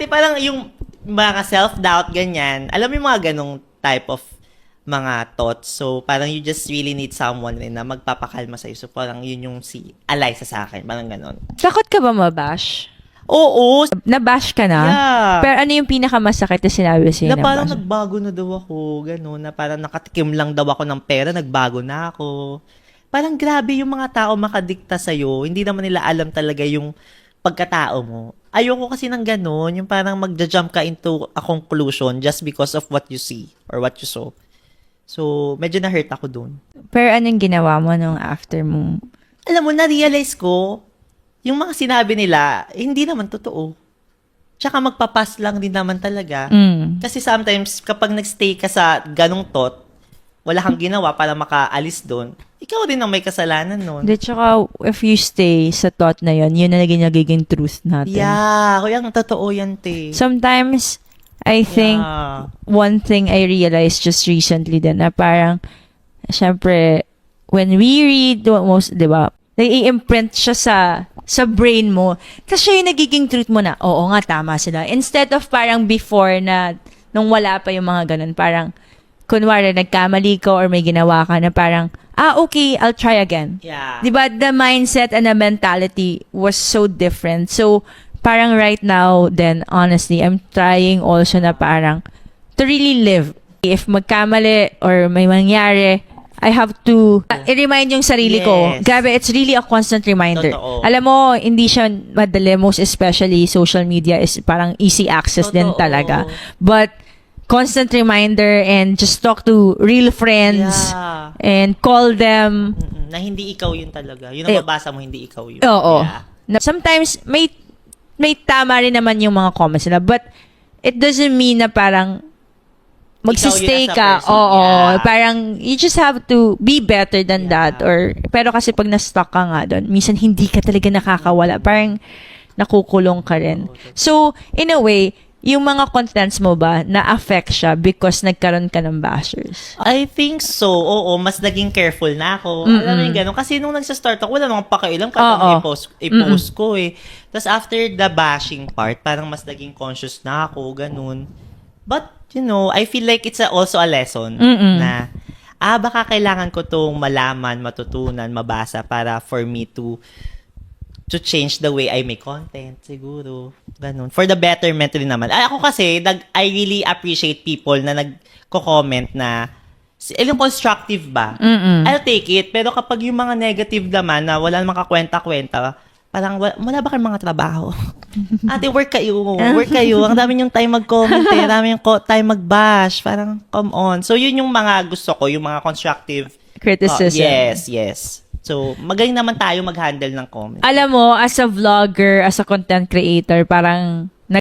Parang yung mga self-doubt, ganyan. Alam mo yung mga ganong type of mga thoughts. So, parang you just really need someone rin na magpapakalma sa'yo. So, parang yun yung si Alyssa sa akin. Parang ganon. Takot ka ba mabash? Oo. Nabash ka na? Yeah. Pero ano yung pinakamasakit na sinabi sa'yo? Na parang nagbago na daw ako. Ganon. Na parang nakatikim lang daw ako ng pera. Nagbago na ako. Parang grabe yung mga tao makadikta sa'yo. Hindi naman nila alam talaga yung pagkatao mo. Ayoko kasi ng ganon. Yung parang magja-jump ka into a conclusion just because of what you see or what you saw. So, medyo na-hurt ako dun. Pero anong ginawa mo nung after mo? Alam mo, na-realize ko, yung mga sinabi nila, hindi naman totoo. Tsaka magpapas lang din naman talaga. Kasi sometimes, kapag nagstay ka sa ganong thought, wala kang ginawa para makaalis doon, ikaw din ang may kasalanan nun. Di, tsaka if you stay sa thought na yun na naging truth natin. Yeah, kuya, ang totoo yan, te. Sometimes, I think, one thing I realized just recently din na parang, syempre, when we read, most, di ba, nai-imprint siya sa brain mo. Tapos siya yung nagiging truth mo na, oo nga, tama sila. Instead of parang before na, nung wala pa yung mga ganun, parang, kunwari, nagkamali ko or may ginawa ka na parang, okay, I'll try again. Yeah. Diba? The mindset and the mentality was so different. So, parang right now, then, honestly, I'm trying also na parang to really live. If magkamali or may mangyari, I have to i-remind yung sarili ko. Grabe, it's really a constant reminder. Totoo. Alam mo, hindi siya madali, most especially social media is parang easy access din talaga. But, constant reminder and just talk to real friends and call them. Na hindi ikaw yun talaga. Yun ang mabasa mo, hindi ikaw yun. Oo. Yeah. Sometimes, may tama rin naman yung mga comments nila. But, it doesn't mean na parang magsistay ka. Oo. Yeah. Parang, you just have to be better than that. Or, pero kasi pag na-stuck ka nga doon, minsan hindi ka talaga nakakawala. Parang, nakukulong ka rin. So, in a way, yung mga contents mo ba na-affect siya because nagkaroon ka ng bashers? I think so. Oo, mas naging careful na ako. Alam mo yung gano'n. Kasi nung nagsa-start ako, wala namang pakialam ka i-post ko eh. Tapos after the bashing part, parang mas naging conscious na ako, ganun. But, you know, I feel like it's also a lesson na, baka kailangan ko tong malaman, matutunan, mabasa para for me to change the way I make content, siguro. Ganun. For the betterment rin naman. Ako kasi, I really appreciate people na nagko-comment na, yung constructive ba? I'll take it. Pero kapag yung mga negative naman na wala namang kakwenta-kwenta, parang wala ba kayong mga trabaho? Ate, work kayo. Work kayo. Ang dami yung time mag-comment eh. Ang dami yung time mag-bash. Parang, come on. So, yun yung mga gusto ko, yung mga constructive criticism. Yes. So, magaling naman tayo mag-handle ng comments. Alam mo, as a vlogger, as a content creator, parang